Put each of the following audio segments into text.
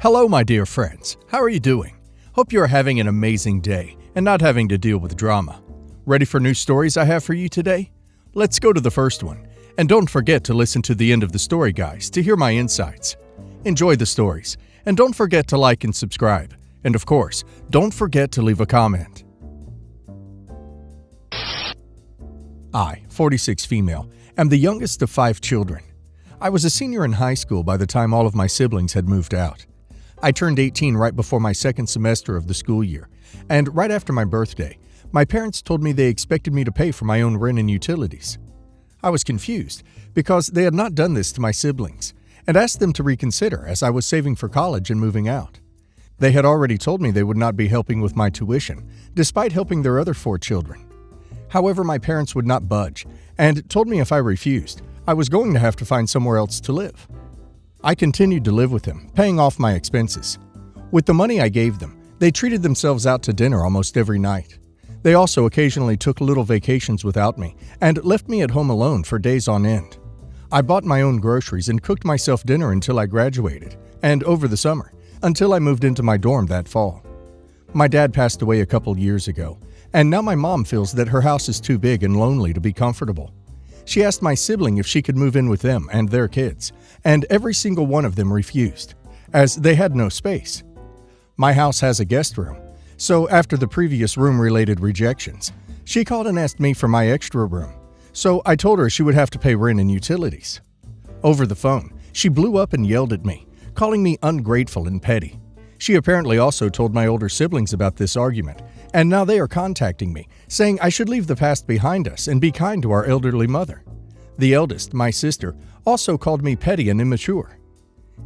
Hello, my dear friends. How are you doing? Hope you are having an amazing day and not having to deal with drama. Ready for new stories I have for you today? Let's go to the first one. And don't forget to listen to the end of the story, guys, to hear my insights. Enjoy the stories. And don't forget to like and subscribe. And of course, don't forget to leave a comment. I, 46 female, am the youngest of 5 children. I was a senior in high school by the time all of my siblings had moved out. I turned 18 right before my second semester of the school year, and right after my birthday, my parents told me they expected me to pay for my own rent and utilities. I was confused because they had not done this to my siblings, and asked them to reconsider as I was saving for college and moving out. They had already told me they would not be helping with my tuition, despite helping their other 4 children. However, my parents would not budge, and told me if I refused, I was going to have to find somewhere else to live. I continued to live with them, paying off my expenses. With the money I gave them, they treated themselves out to dinner almost every night. They also occasionally took little vacations without me and left me at home alone for days on end. I bought my own groceries and cooked myself dinner until I graduated, and over the summer, until I moved into my dorm that fall. My dad passed away a couple years ago, and now my mom feels that her house is too big and lonely to be comfortable. She asked my sibling if she could move in with them and their kids, and every single one of them refused, as they had no space. My house has a guest room, so after the previous room-related rejections, she called and asked me for my extra room, so I told her she would have to pay rent and utilities. Over the phone, she blew up and yelled at me, calling me ungrateful and petty. She apparently also told my older siblings about this argument, and now they are contacting me, saying I should leave the past behind us and be kind to our elderly mother. The eldest, my sister, also called me petty and immature.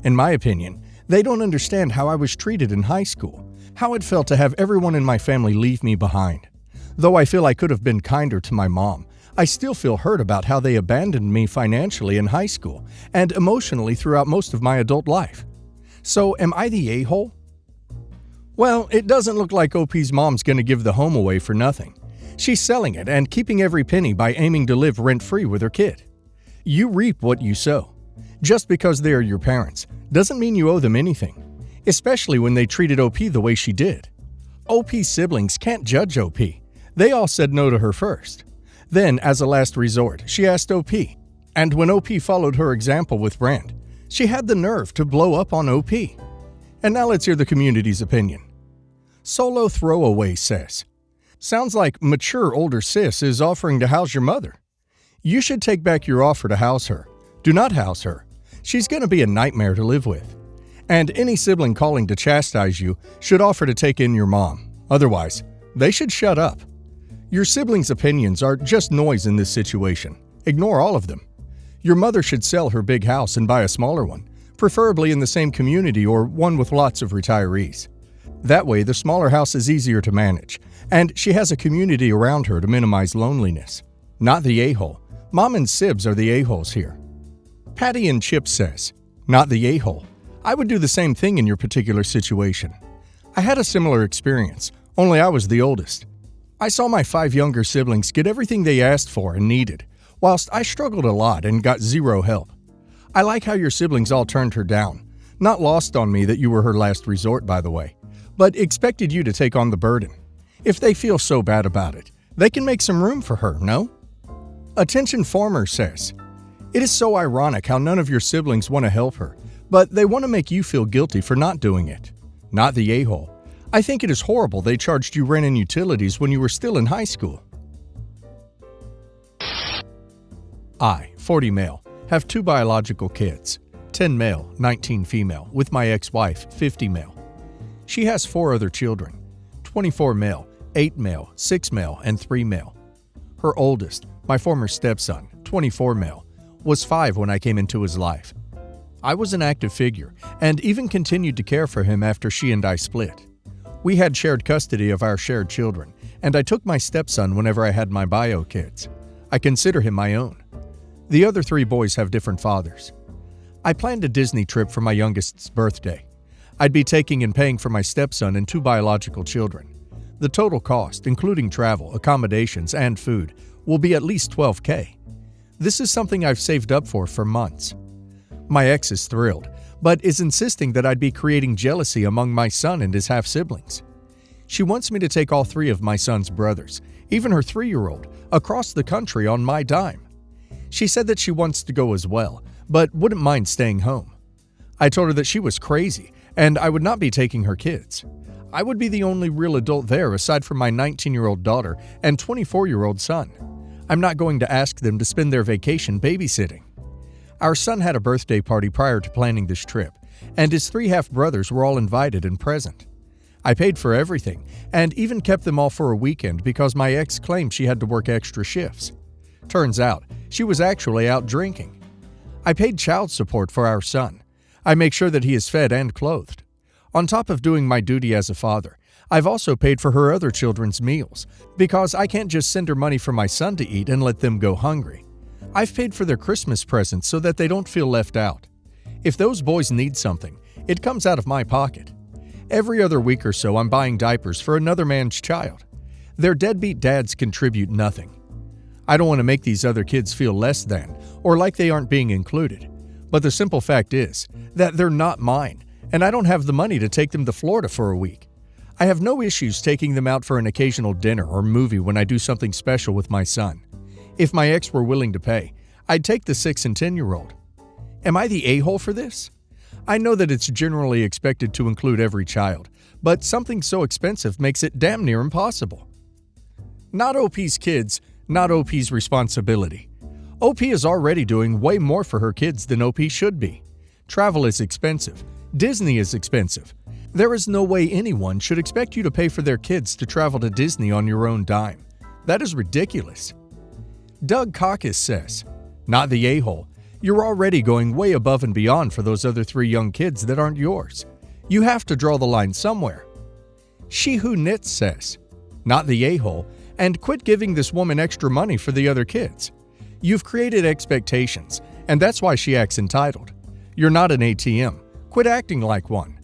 In my opinion, they don't understand how I was treated in high school, how it felt to have everyone in my family leave me behind. Though I feel I could have been kinder to my mom, I still feel hurt about how they abandoned me financially in high school and emotionally throughout most of my adult life. So am I the a-hole? Well, it doesn't look like OP's mom's going to give the home away for nothing. She's selling it and keeping every penny by aiming to live rent-free with her kid. You reap what you sow. Just because they are your parents doesn't mean you owe them anything, especially when they treated OP the way she did. OP's siblings can't judge OP. They all said no to her first. Then, as a last resort, she asked OP, and when OP followed her example with rent, she had the nerve to blow up on OP. And now let's hear the community's opinion. Solo Throwaway says, "Sounds like mature older sis is offering to house your mother. You should take back your offer to house her. Do not house her. She's going to be a nightmare to live with. And any sibling calling to chastise you should offer to take in your mom. Otherwise, they should shut up. Your siblings' opinions are just noise in this situation. Ignore all of them. Your mother should sell her big house and buy a smaller one, preferably in the same community or one with lots of retirees. That way, the smaller house is easier to manage, and she has a community around her to minimize loneliness. Not the a-hole. Mom and Sibs are the a-holes here." Patty and Chip says, "Not the a-hole. I would do the same thing in your particular situation. I had a similar experience, only I was the oldest. I saw my 5 younger siblings get everything they asked for and needed, whilst I struggled a lot and got zero help. I like how your siblings all turned her down. Not lost on me that you were her last resort, by the way, but expected you to take on the burden. If they feel so bad about it, they can make some room for her, no?" Attention Former says, "It is so ironic how none of your siblings want to help her, but they want to make you feel guilty for not doing it. Not the a-hole. I think it is horrible they charged you rent and utilities when you were still in high school." I, 40 male, have 2 biological kids, 10 male, 19 female, with my ex-wife, 50 male. She has 4 other children, 24 male, 8 male, 6 male, and 3 male. Her oldest, my former stepson, 24 male, was 5 when I came into his life. I was an active figure and even continued to care for him after she and I split. We had shared custody of our shared children, and I took my stepson whenever I had my bio kids. I consider him my own. The other 3 boys have different fathers. I planned a Disney trip for my youngest's birthday. I'd be taking and paying for my stepson and 2 biological children. The total cost, including travel, accommodations, and food, will be at least $12K. This is something I've saved up for months. My ex is thrilled, but is insisting that I'd be creating jealousy among my son and his half-siblings. She wants me to take all 3 of my son's brothers, even her 3-year-old, across the country on my dime. She said that she wants to go as well, but wouldn't mind staying home. I told her that she was crazy, and I would not be taking her kids. I would be the only real adult there aside from my 19-year-old daughter and 24-year-old son. I'm not going to ask them to spend their vacation babysitting. Our son had a birthday party prior to planning this trip, and his 3 half-brothers were all invited and present. I paid for everything, and even kept them all for a weekend because my ex claimed she had to work extra shifts. Turns out, she was actually out drinking. I paid child support for our son. I make sure that he is fed and clothed. On top of doing my duty as a father, I've also paid for her other children's meals, because I can't just send her money for my son to eat and let them go hungry. I've paid for their Christmas presents so that they don't feel left out. If those boys need something, it comes out of my pocket. Every other week or so, I'm buying diapers for another man's child. Their deadbeat dads contribute nothing. I don't want to make these other kids feel less than, or like they aren't being included. But the simple fact is that they're not mine, and I don't have the money to take them to Florida for a week. I have no issues taking them out for an occasional dinner or movie when I do something special with my son. If my ex were willing to pay, I'd take the 6 and 10-year-old. Am I the a-hole for this? I know that it's generally expected to include every child, but something so expensive makes it damn near impossible. Not OP's kids, not OP's responsibility. OP is already doing way more for her kids than OP should be. Travel is expensive. Disney is expensive. There is no way anyone should expect you to pay for their kids to travel to Disney on your own dime. That is ridiculous. Doug Caucus says, "Not the a-hole. You're already going way above and beyond for those other 3 young kids that aren't yours. You have to draw the line somewhere." She Who Knits says, "Not the a-hole, and quit giving this woman extra money for the other kids. You've created expectations, and that's why she acts entitled. You're not an ATM. Quit acting like one."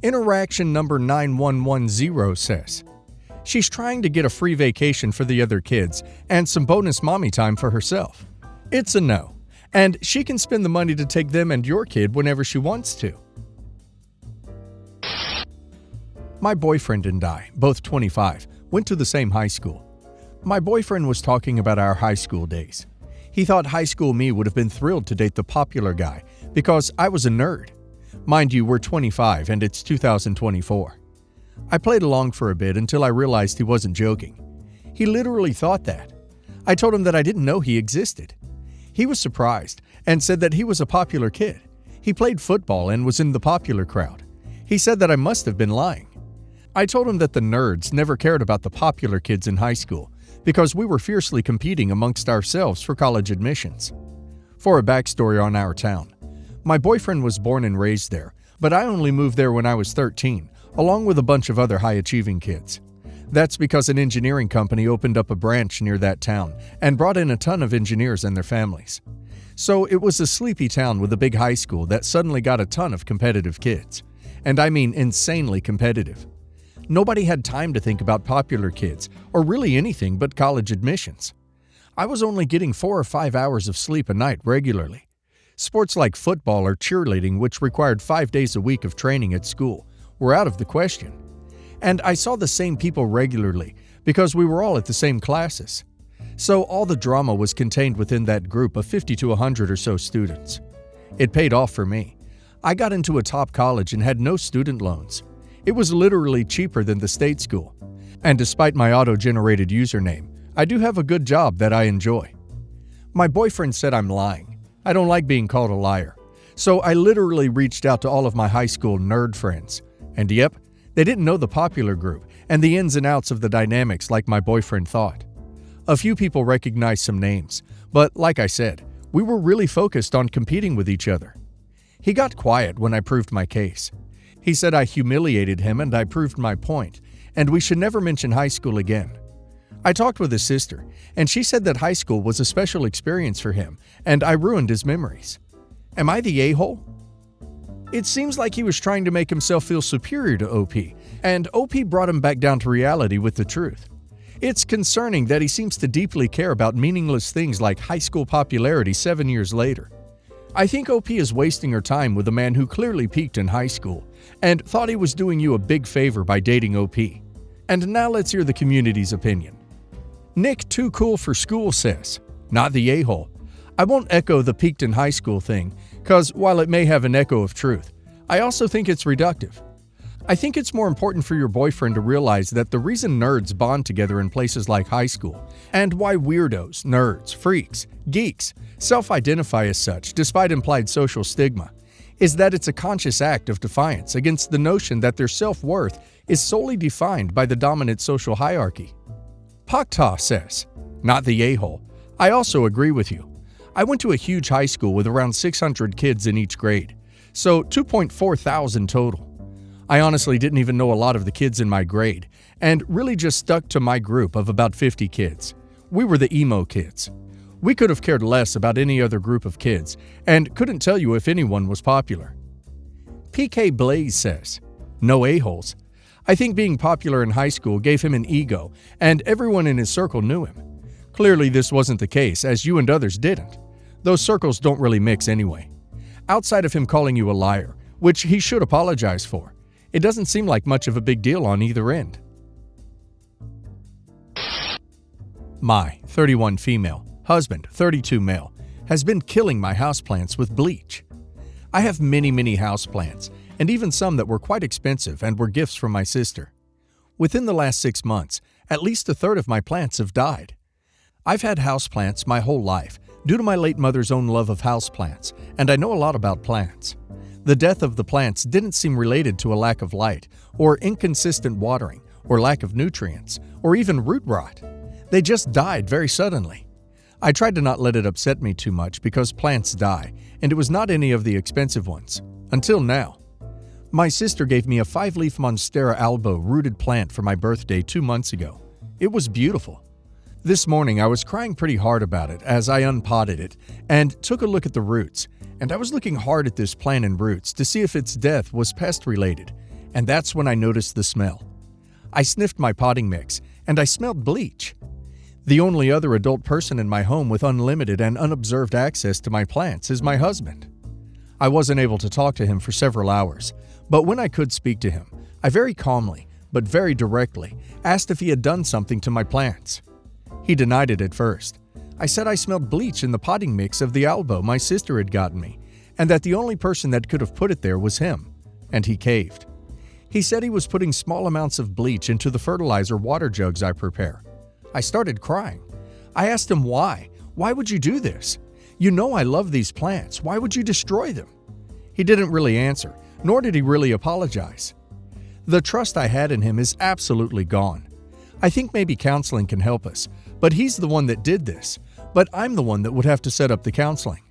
Interaction number 9110 says, "She's trying to get a free vacation for the other kids and some bonus mommy time for herself. It's a no. And she can spend the money to take them and your kid whenever she wants to." My boyfriend and I, both 25, went to the same high school. My boyfriend was talking about our high school days. He thought high school me would have been thrilled to date the popular guy because I was a nerd. Mind you, we're 25 and it's 2024. I played along for a bit until I realized he wasn't joking. He literally thought that. I told him that I didn't know he existed. He was surprised and said that he was a popular kid. He played football and was in the popular crowd. He said that I must have been lying. I told him that the nerds never cared about the popular kids in high school because we were fiercely competing amongst ourselves for college admissions. For a backstory on our town, my boyfriend was born and raised there, but I only moved there when I was 13, along with a bunch of other high-achieving kids. That's because an engineering company opened up a branch near that town and brought in a ton of engineers and their families. So it was a sleepy town with a big high school that suddenly got a ton of competitive kids. And I mean insanely competitive. Nobody had time to think about popular kids or really anything but college admissions. I was only getting 4 or 5 hours of sleep a night regularly. Sports like football or cheerleading, which required 5 days a week of training at school, were out of the question. And I saw the same people regularly because we were all at the same classes. So all the drama was contained within that group of 50 to 100 or so students. It paid off for me. I got into a top college and had no student loans. It was literally cheaper than the state school. And despite my auto-generated username, I do have a good job that I enjoy. My boyfriend said I'm lying. I don't like being called a liar. So I literally reached out to all of my high school nerd friends. And yep, they didn't know the popular group and the ins and outs of the dynamics like my boyfriend thought. A few people recognized some names, but like I said, we were really focused on competing with each other. He got quiet when I proved my case. He said I humiliated him and I proved my point, and we should never mention high school again. I talked with his sister, and she said that high school was a special experience for him, and I ruined his memories. Am I the a-hole? It seems like he was trying to make himself feel superior to OP, and OP brought him back down to reality with the truth. It's concerning that he seems to deeply care about meaningless things like high school popularity 7 years later. I think OP is wasting her time with a man who clearly peaked in high school and thought he was doing you a big favor by dating OP. And now let's hear the community's opinion. Nick Too Cool for School says, not the a-hole. I won't echo the peaked in high school thing, cause while it may have an echo of truth, I also think it's reductive. I think it's more important for your boyfriend to realize that the reason nerds bond together in places like high school, and why weirdos, nerds, freaks, geeks self-identify as such despite implied social stigma, is that it's a conscious act of defiance against the notion that their self-worth is solely defined by the dominant social hierarchy. Pakta says, not the a-hole. I also agree with you. I went to a huge high school with around 600 kids in each grade, so 2.4 thousand total. I honestly didn't even know a lot of the kids in my grade, and really just stuck to my group of about 50 kids. We were the emo kids. We could have cared less about any other group of kids, and couldn't tell you if anyone was popular. PK Blaze says, no a-holes. I think being popular in high school gave him an ego, and everyone in his circle knew him. Clearly this wasn't the case, as you and others didn't. Those circles don't really mix anyway. Outside of him calling you a liar, which he should apologize for, it doesn't seem like much of a big deal on either end. My 31 female, husband 32 male, has been killing my houseplants with bleach. I have many houseplants, and even some that were quite expensive and were gifts from my sister. Within the last 6 months, at least a third of my plants have died. I've had houseplants my whole life due to my late mother's own love of houseplants, and I know a lot about plants. The death of the plants didn't seem related to a lack of light, or inconsistent watering, or lack of nutrients, or even root rot. They just died very suddenly. I tried to not let it upset me too much because plants die, and it was not any of the expensive ones. Until now. My sister gave me a 5-leaf Monstera albo rooted plant for my birthday 2 months ago. It was beautiful. This morning I was crying pretty hard about it as I unpotted it and took a look at the roots, and I was looking hard at this plant and roots to see if its death was pest related, and that's when I noticed the smell. I sniffed my potting mix and I smelled bleach. The only other adult person in my home with unlimited and unobserved access to my plants is my husband. I wasn't able to talk to him for several hours, but when I could speak to him, I very calmly, but very directly, asked if he had done something to my plants. He denied it at first. I said I smelled bleach in the potting mix of the albo my sister had gotten me, and that the only person that could have put it there was him, and he caved. He said he was putting small amounts of bleach into the fertilizer water jugs I prepare. I started crying. I asked him why. Why would you do this? You know I love these plants. Why would you destroy them? He didn't really answer, nor did he really apologize. The trust I had in him is absolutely gone. I think maybe counseling can help us, but he's the one that did this, but I'm the one that would have to set up the counseling.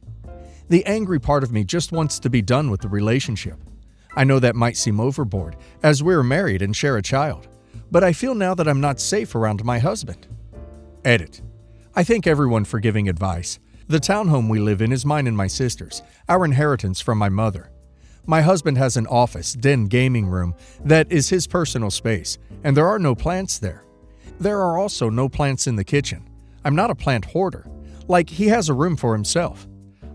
The angry part of me just wants to be done with the relationship. I know that might seem overboard, as we're married and share a child, but I feel now that I'm not safe around my husband. Edit. I thank everyone for giving advice. The townhome we live in is mine and my sister's, our inheritance from my mother. My husband has an office, den gaming room that is his personal space, and there are no plants there. There are also no plants in the kitchen. I'm not a plant hoarder. Like, he has a room for himself.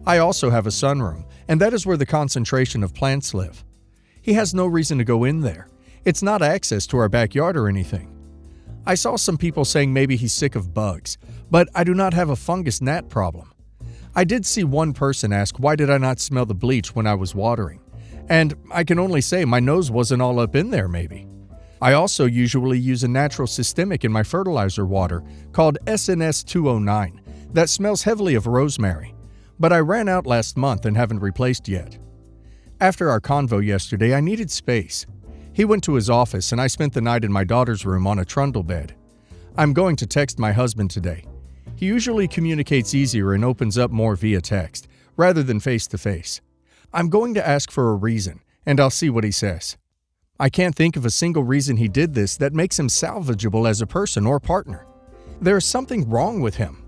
I also have a sunroom, and that is where the concentration of plants live. He has no reason to go in there. It's not access to our backyard or anything. I saw some people saying maybe he's sick of bugs, but I do not have a fungus gnat problem. I did see one person ask why did I not smell the bleach when I was watering, and I can only say my nose wasn't all up in there maybe. I also usually use a natural systemic in my fertilizer water called SNS 209 that smells heavily of rosemary, but I ran out last month and haven't replaced yet. After our convo yesterday, I needed space. He went to his office and I spent the night in my daughter's room on a trundle bed. I'm going to text my husband today. He usually communicates easier and opens up more via text, rather than face-to-face. I'm going to ask for a reason, and I'll see what he says. I can't think of a single reason he did this that makes him salvageable as a person or partner. There is something wrong with him.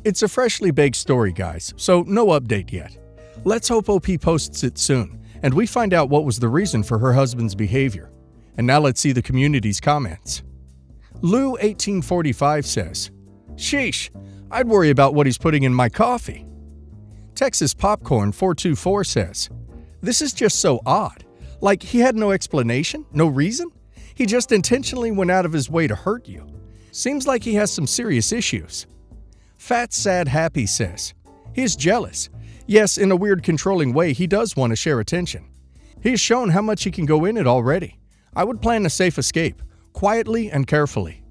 It's a freshly baked story, guys, so no update yet. Let's hope OP posts it soon, and we find out what was the reason for her husband's behavior. And now let's see the community's comments. Lou1845 says, "Sheesh, I'd worry about what he's putting in my coffee." Texas Popcorn 424 says, "This is just so odd. Like he had no explanation, no reason? He just intentionally went out of his way to hurt you. Seems like he has some serious issues." Fat Sad Happy says, "He's jealous. Yes, in a weird controlling way, he does want to share attention. He's shown how much he can go in it already. I would plan a safe escape, quietly and carefully."